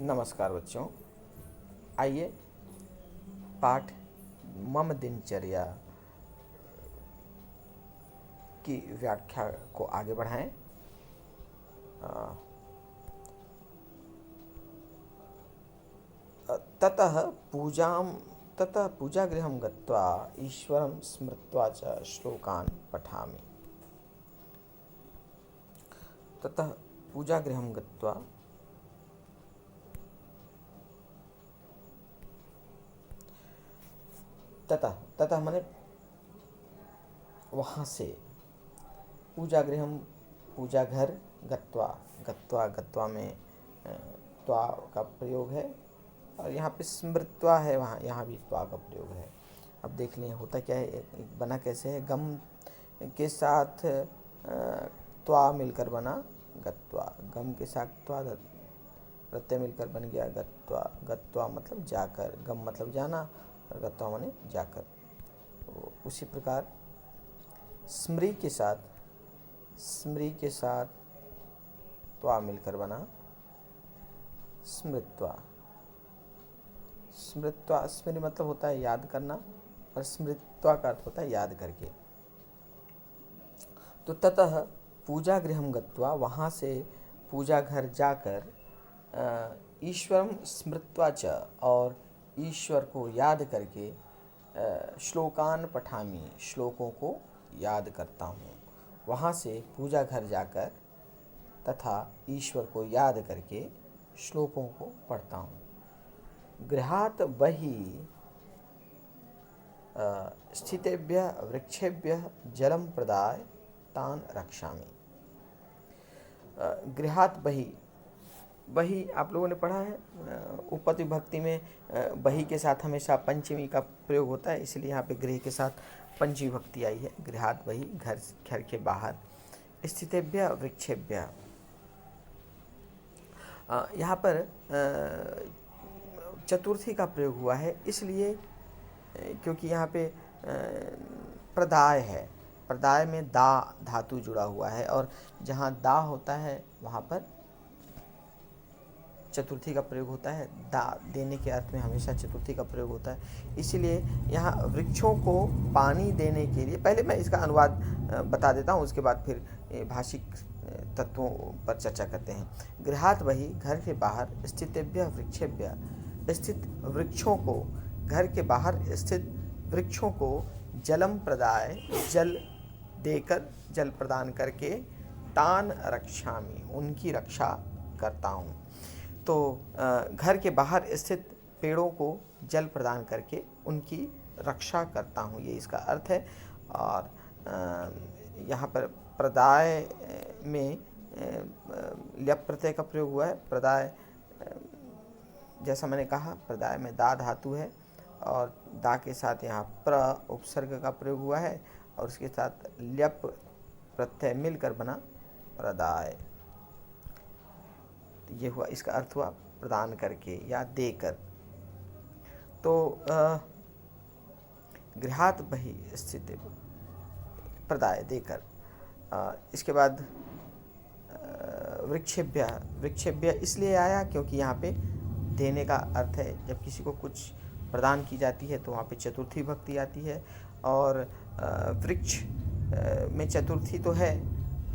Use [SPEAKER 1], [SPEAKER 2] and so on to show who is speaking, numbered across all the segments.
[SPEAKER 1] नमस्कार बच्चों। आइए पाठ मम दिनचर्या की व्याख्या को आगे बढ़ाएं। ततः पूजागृहं गत्वा ईश्वरं स्मृत्वा च श्लोकान् पठामि। ततः पूजागृहं गत्वा ततः माने वहाँ से, पूजागृहम पूजा घर, गत्वा में त्वा का प्रयोग है और यहाँ पे स्मृत्वा है, वहाँ यहाँ भी त्वा का प्रयोग है। अब देख लें होता क्या है, एक बना कैसे है, गम के साथ त्वा मिलकर बना गत्वा, गम के साथ त्वा प्रत्यय मिलकर बन गया गत्वा मतलब जाकर, गम मतलब जाना और गत्वा माने जाकर। तो उसी प्रकार स्मृ के साथ त्वा मिलकर बना स्मृत्वा। स्मृ मतलब होता है याद करना और स्मृत्वा का अर्थ होता है याद करके। तो ततः पूजा गृहम गत्वा, वहाँ से पूजा घर जाकर, ईश्वरम स्मृत्वा च, और ईश्वर को याद करके, श्लोकान पठामी, श्लोकों को याद करता हूँ। वहाँ से पूजा घर जाकर तथा ईश्वर को याद करके श्लोकों को पढ़ता हूँ। गृहात् बहिः स्थितेभ्यः वृक्षेभ्यः जलं प्रदाय तान् रक्षामि। गृहात् बहिः आप लोगों ने पढ़ा है, उपपद विभक्ति में बहिः के साथ हमेशा पंचमी का प्रयोग होता है, इसलिए यहाँ पे गृह के साथ पंचमी विभक्ति आई है। गृहात् बहिः, घर के बाहर, स्थितेभ्यः वृक्षेभ्यः, यहाँ पर चतुर्थी का प्रयोग हुआ है, इसलिए क्योंकि यहाँ पे प्रदाय है, प्रदाय में दा धातु जुड़ा हुआ है और जहाँ दा होता है वहाँ पर चतुर्थी का प्रयोग होता है। दा देने के अर्थ में हमेशा चतुर्थी का प्रयोग होता है, इसलिए यहाँ वृक्षों को पानी देने के लिए, पहले मैं इसका अनुवाद बता देता हूँ, उसके बाद फिर भाषिक तत्वों पर चर्चा करते हैं। गृहात् बहिः, घर के बाहर, स्थितेभ्यः वृक्षेभ्यः, स्थित वृक्षों को, घर के बाहर स्थित वृक्षों को, जलम प्रदाय, जल देकर, जल प्रदान करके, तान रक्षामि, उनकी रक्षा करता हूँ। तो घर के बाहर स्थित पेड़ों को जल प्रदान करके उनकी रक्षा करता हूँ, ये इसका अर्थ है। और यहाँ पर प्रदाय में ल्यप प्रत्यय का प्रयोग हुआ है। प्रदाय, जैसा मैंने कहा, प्रदाय में दा धातु है और दा के साथ यहाँ प्र उपसर्ग का प्रयोग हुआ है और उसके साथ ल्यप प्रत्यय मिलकर बना प्रदाय। ये हुआ, इसका अर्थ हुआ प्रदान करके या देकर। तो गृहात् बहिः स्थित, प्रदाय देकर। इसके बाद वृक्षेभ्यः इसलिए आया क्योंकि यहाँ पे देने का अर्थ है, जब किसी को कुछ प्रदान की जाती है तो वहाँ पे चतुर्थी विभक्ति आती है और वृक्ष में चतुर्थी तो है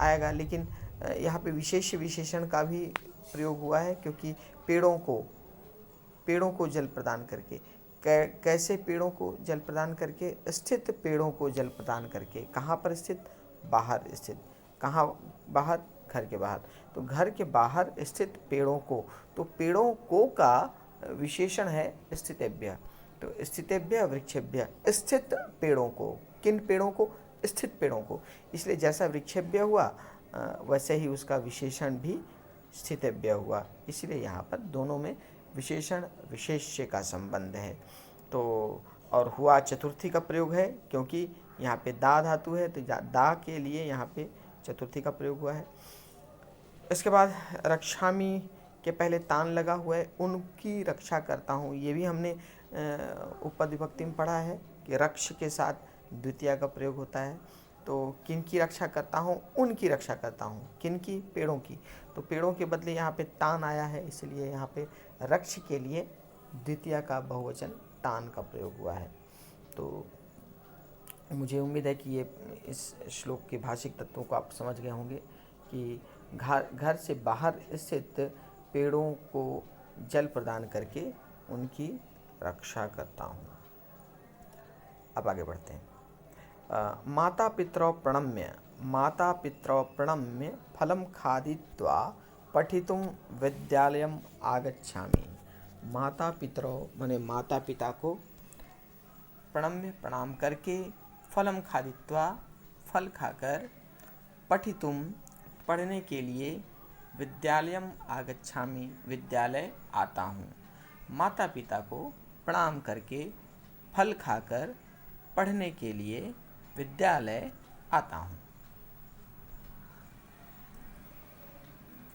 [SPEAKER 1] आएगा, लेकिन यहाँ पे विशेष विशेषण का भी प्रयोग हुआ है, क्योंकि पेड़ों को जल प्रदान करके, कैसे पेड़ों को जल प्रदान करके, स्थित पेड़ों को जल प्रदान करके। कहाँ पर स्थित? बाहर स्थित। कहाँ बाहर? घर के बाहर। तो घर के बाहर स्थित पेड़ों को, तो पेड़ों को का विशेषण है स्थितेभ्यः। तो स्थितेभ्यः वृक्षेभ्यः, स्थित पेड़ों को, किन पेड़ों को? स्थित पेड़ों को। इसलिए जैसा वृक्षेभ्यः हुआ वैसे ही उसका विशेषण भी स्थितेभ्यः हुआ, इसलिए यहाँ पर दोनों में विशेषण विशेष्य का संबंध है। तो और हुआ चतुर्थी का प्रयोग है, क्योंकि यहाँ पे दा धातु है, तो दा के लिए यहाँ पे चतुर्थी का प्रयोग हुआ है। इसके बाद रक्षामी के पहले तान लगा हुआ है, उनकी रक्षा करता हूँ। ये भी हमने उपपद विभक्ति में पढ़ा है कि रक्ष के साथ द्वितीया का प्रयोग होता है। तो किन की रक्षा करता हूँ, उनकी रक्षा करता हूँ। किन की? पेड़ों की। तो पेड़ों के बदले यहाँ पे तान आया है, इसलिए यहाँ पे रक्ष के लिए द्वितीय का बहुवचन तान का प्रयोग हुआ है। तो मुझे उम्मीद है कि ये इस श्लोक के भाषिक तत्वों को आप समझ गए होंगे कि घर से बाहर स्थित पेड़ों को जल प्रदान करके उनकी रक्षा करता हूँ। अब आगे बढ़ते हैं। माता पितरौ प्रणम्य फलं खादित्वा पठितुं विद्यालयम् आगच्छामि। माता पितरौ माने माता पिता को प्रणम्य प्रणाम करके, फलम खादित्वा फल खाकर, पठितुम पढ़ने के लिए, विद्यालयम आगच्छामि विद्यालय आता हूँ। माता पिता को प्रणाम करके, फल खाकर, पढ़ने के लिए विद्यालय आता हूँ।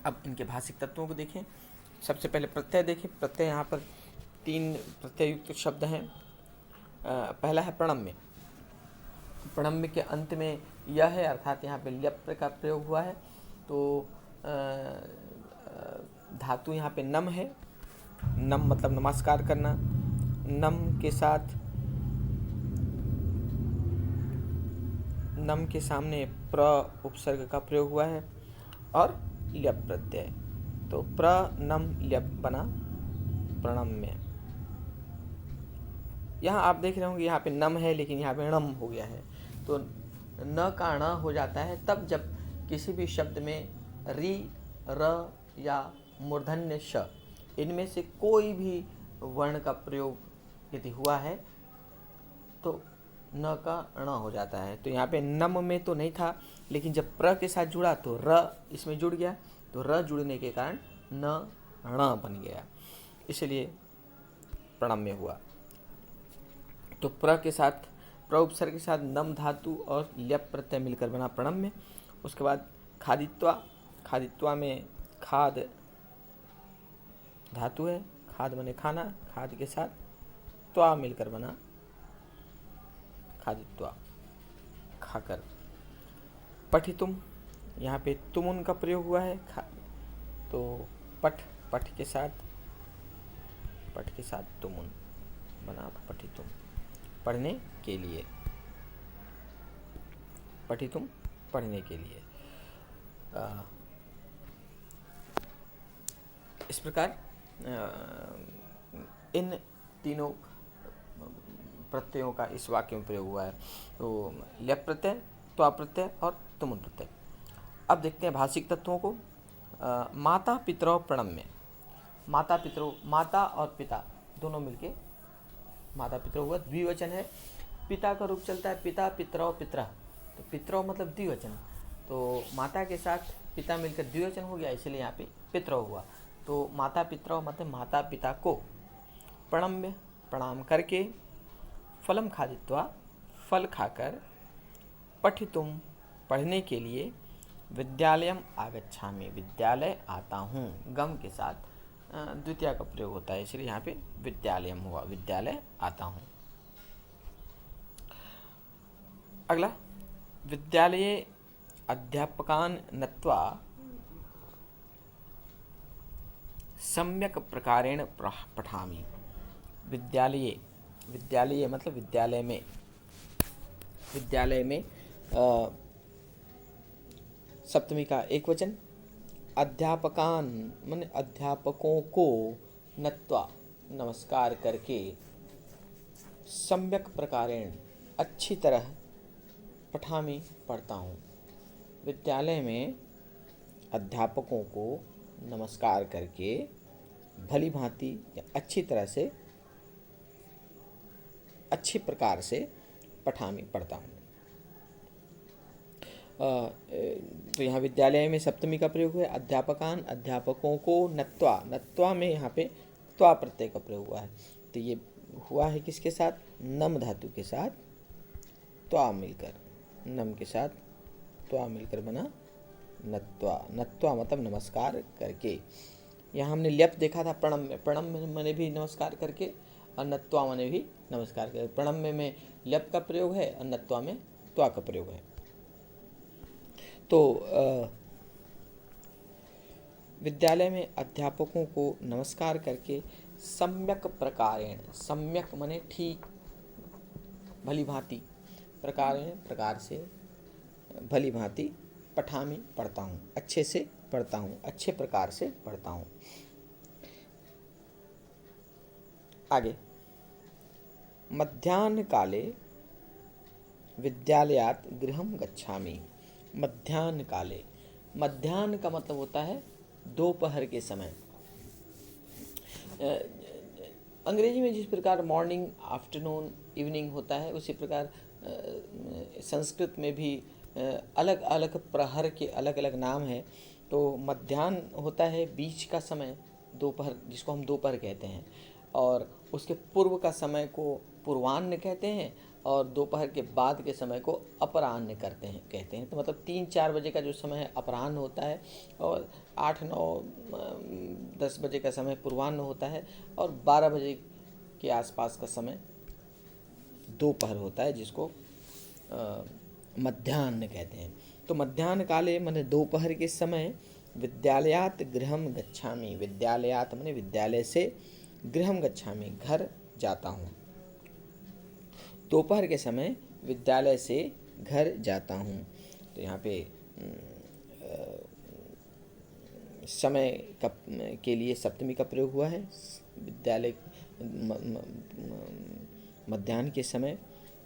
[SPEAKER 1] अब इनके भाषिक तत्वों को देखें। सबसे पहले प्रत्यय देखें। प्रत्यय यहाँ पर 3 प्रत्ययुक्त शब्द हैं। पहला है प्रणम्य। प्रणम्य के अंत में यह है, अर्थात यहाँ पे ल्यप का प्रयोग हुआ है। तो धातु यहाँ पे नम है। नम मतलब नमस्कार करना। नम के सामने प्र उपसर्ग का प्रयोग हुआ है और ल्यप प्रत्यय। तो प्रणम ल्यप बना प्रणम्य। यहाँ आप देख रहे होंगे यहाँ पे नम है, लेकिन यहाँ पे णम हो गया है। तो न का ण हो जाता है तब जब किसी भी शब्द में री, र या मूर्धन्य श, इनमें से कोई भी वर्ण का प्रयोग यदि हुआ है तो न का ण हो जाता है। तो यहाँ पे नम में तो नहीं था, लेकिन जब प्र के साथ जुड़ा तो र इसमें जुड़ गया। तो र जुड़ने के कारण न ण बन गया, इसलिए प्रणम्य हुआ। तो प्र के साथ, प्र उपसर्ग के साथ नम धातु और ल्यप प्रत्यय मिलकर बना प्रणम्य। उसके बाद खादित्वा। खादित्वा में खाद धातु है। खाद बने खाना। खाद के साथ त्वा मिलकर बना खादित्वा, खाकर। पठितुम, यहाँ पे तुमुन का प्रयोग हुआ है। तो पठ के साथ तुमुन बना पठितुम, पढ़ने के लिए। पठितुम पढ़ने के लिए। इस प्रकार इन तीनों प्रत्ययों का इस वाक्य में प्रयोग हुआ है। तो ल्यप प्रत्यय, त्वा प्रत्यय और तुमुन प्रत्यय। अब देखते हैं भाषिक तत्वों को। माता पितरौ प्रणम्य। माता पितरौ, माता और पिता दोनों मिलके माता पितरौ हुआ, द्विवचन है। पिता का रूप चलता है पिता, पितरौ, पितरः। तो पितरौ मतलब द्विवचन। तो माता के साथ पिता मिलकर द्विवचन हो गया, इसलिए यहाँ पे पितरौ हुआ। तो माता पितरौ मतलब माता पिता को प्रणम्य प्रणाम करके, फलम खादित्वा फल खाकर, पठितुम पढ़ने के लिए, विद्यालयम आगच्छामि विद्यालय आता हूँ। गम के साथ द्वितीय का प्रयोग होता है, इसलिए यहाँ पे विद्यालयम हुआ, विद्यालय आता हूँ। अगला, विद्यालये अध्यापकान् नत्वा सम्यक प्रकारेण पठामि। विद्यालये, विद्यालये मतलब विद्यालय में। विद्यालय में सप्तमी का एक वचन। अध्यापकान माने अध्यापकों को, नत्वा नमस्कार करके, सम्यक प्रकारेण अच्छी तरह, पठामि पढ़ता हूँ। विद्यालय में अध्यापकों को नमस्कार करके, भली भांति या अच्छी तरह से, अच्छी प्रकार से पठामि पढ़ता हूँ। तो यहाँ विद्यालय में सप्तमी का प्रयोग है। अध्यापकान अध्यापकों को, नत्वा, नत्वा में यहाँ पे त्वा प्रत्यय का प्रयोग हुआ है। तो ये हुआ है किसके साथ? नम धातु के साथ त्वा मिलकर, नम के साथ त्वा मिलकर बना नत्वा। नत्वा मतलब नमस्कार करके। यहाँ हमने ल्यप देखा था प्रणम्य। प्रणम्य माने भी नमस्कार करके और नत्वा माने भी नमस्कार करके। प्रणम्य में ल्यप का प्रयोग है और नत्वा में त्वा का प्रयोग है। तो विद्यालय में अध्यापकों को नमस्कार करके सम्यक प्रकारेण, सम्यक माने ठीक, भली भांति, प्रकारेण प्रकार से, भली भांति, पठामि पढ़ता हूँ, अच्छे से पढ़ता हूँ, अच्छे प्रकार से पढ़ता हूँ। आगे, मध्याह्न काले विद्यालयात् गृहं गच्छामि। मध्याह्न काले, मध्याह्न का मतलब होता है दोपहर के समय। अंग्रेजी में जिस प्रकार मॉर्निंग, आफ्टरनून, इवनिंग होता है, उसी प्रकार संस्कृत में भी अलग अलग प्रहर के अलग अलग नाम हैं। तो मध्याह्न होता है बीच का समय, दोपहर, जिसको हम दोपहर कहते हैं, और उसके पूर्व का समय को पूर्वाह्न कहते हैं, और दोपहर के बाद के समय को अपराह्न कहते हैं। तो मतलब 3-4 बजे का जो समय है अपराह्न होता है, और 8-9-10 बजे का समय पूर्वाह्न होता है, और 12 बजे के आसपास का समय दोपहर होता है, जिसको मध्याह्न कहते हैं। तो मध्याह्न काले माने दोपहर के समय विद्यालयात् गृहं गच्छामि। विद्यालयात् माने विद्यालय से, गृहं गच्छामि घर जाता हूँ। दोपहर के समय विद्यालय से घर जाता हूँ। तो यहाँ पे समय का के लिए सप्तमी का प्रयोग हुआ है। विद्यालय मध्याह्न के समय,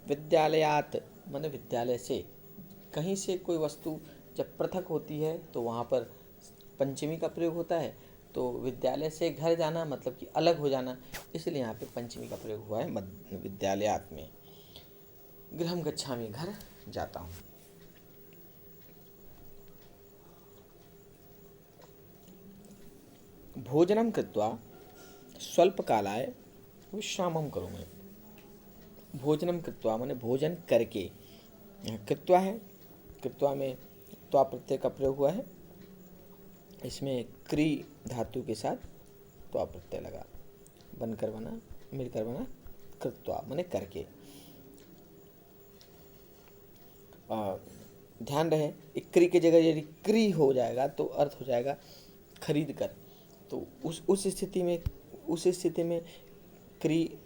[SPEAKER 1] विद्यालयात् माने विद्यालय से, कहीं से कोई वस्तु जब पृथक होती है तो वहाँ पर पंचमी का प्रयोग होता है। तो विद्यालय से घर जाना मतलब कि अलग हो जाना, इसलिए यहाँ पे पंचमी का प्रयोग हुआ है विद्यालयात् में। गृहं गच्छामि घर जाता हूँ। भोजनं कृत्वा स्वल्पकालाय विश्रामं करोमि। भोजनं कृत्वा माने भोजन करके, यहाँ कृत्वा है, कृत्वा में त्वा प्रत्यय का प्रयोग हुआ है, इसमें क्री धातु के साथ त्वा प्रत्यय लगा, बनकर बना, मिलकर बना कृत्वा माने करके। ध्यान रहे, क्री की जगह यदि क्री हो जाएगा तो अर्थ हो जाएगा खरीद कर। तो उस स्थिति में क्री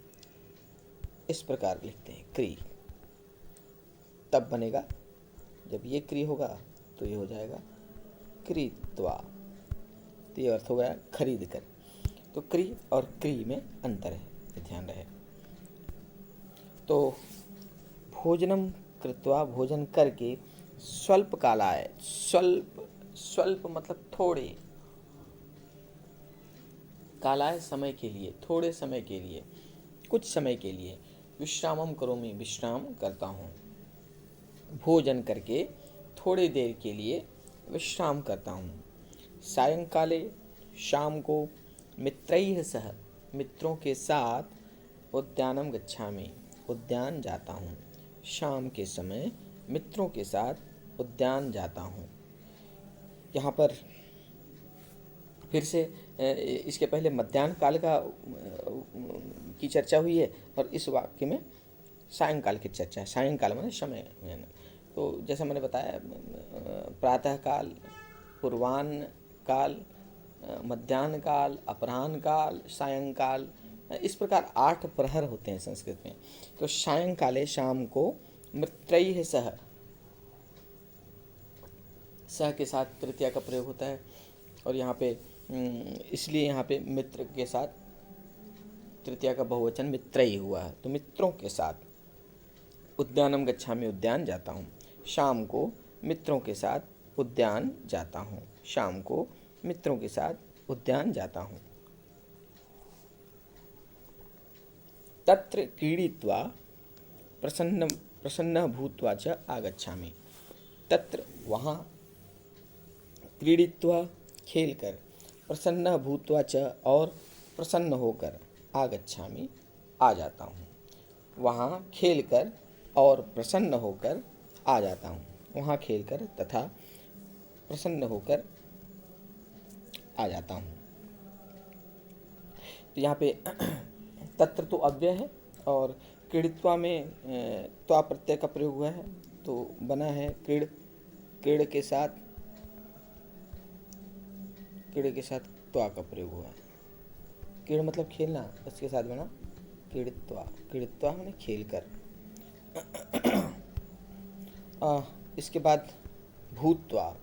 [SPEAKER 1] इस प्रकार लिखते हैं, क्री तब बनेगा जब ये क्री होगा तो ये हो जाएगा क्रीत्वा, तो ये अर्थ हो गया खरीद कर। तो क्री और क्री में अंतर है, ये ध्यान रहे। तो भोजनम कृत्वा, भोजन करके, स्वल्प कालाय, स्वल्प मतलब थोड़े, कालाय समय के लिए, थोड़े समय के लिए, कुछ समय के लिए, विश्रामम करोमि विश्राम करता हूँ। भोजन करके थोड़ी देर के लिए विश्राम करता हूँ। सायंकाले, शाम को, मित्रैः सह, मित्रों के साथ, उद्यानम गच्छामि, उद्यान जाता हूँ। शाम के समय मित्रों के साथ उद्यान जाता हूँ। यहाँ पर फिर से इसके पहले मध्याह्न काल की चर्चा हुई है, और इस वाक्य में सायंकाल की चर्चा है। सायंकाल माने समय। तो जैसा मैंने बताया, प्रातः काल, पूर्वाह्न काल, मध्याह्न काल, अपराह्न काल, सायंकाल, इस प्रकार 8 प्रहर होते हैं संस्कृत में। तो सायंकाले, शाम को, मित्रैः सह, सह के साथ तृतीया का प्रयोग होता है, और यहाँ पे इसलिए यहाँ पे मित्र के साथ तृतीया का बहुवचन मित्रैः हुआ है। तो मित्रों के साथ उद्यानम गच्छामि, उद्यान जाता हूँ। शाम को मित्रों के साथ उद्यान जाता हूँ। शाम को मित्रों के साथ उद्यान जाता हूँ। तत्र क्रीडित्वा प्रसन्न भूत्वा च आगच्छामि। तत्र वहाँ, क्रीडित्वा खेलकर, प्रसन्न भूत्वा च और प्रसन्न होकर, आगच्छामि आ जाता हूँ। वहाँ खेलकर और प्रसन्न होकर आ जाता हूँ। वहाँ खेलकर तथा प्रसन्न होकर आ जाता हूँ। तो यहाँ पे तत्र तो अव्यय है, और क्रीडित्वा में त्वा प्रत्यय का प्रयोग हुआ है, तो बना है क्रीड क्रीड़ के साथ त्वा का प्रयोग हुआ है। क्रीड़ मतलब खेलना, उसके साथ बना क्रीड़ित्वा। क्रीड़ित्वा मैंने खेल कर। इसके बाद भूत्वा।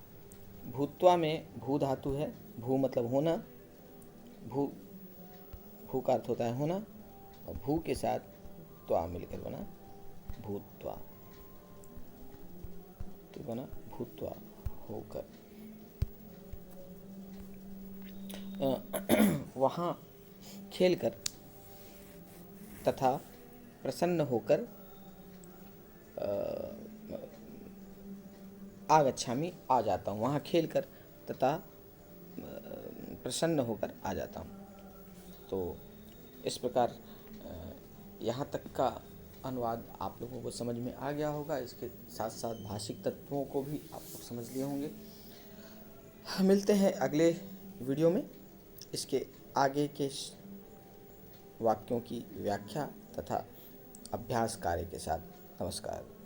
[SPEAKER 1] भूत्वा में भू धातु है। भू मतलब होना, भू का अर्थ होता है होना, और भू के साथ त्वा मिलकर बना भूत्वा, तो बना भूत्वा होकर। वहाँ खेलकर तथा प्रसन्न होकर, आगच्छामि आ जाता हूँ। वहाँ खेलकर तथा प्रसन्न होकर आ जाता हूँ। तो इस प्रकार यहाँ तक का अनुवाद आप लोगों को समझ में आ गया होगा। इसके साथ साथ भाषिक तत्वों को भी आप लोग समझ लिए होंगे। मिलते हैं अगले वीडियो में इसके आगे के वाक्यों की व्याख्या तथा अभ्यास कार्य के साथ। नमस्कार।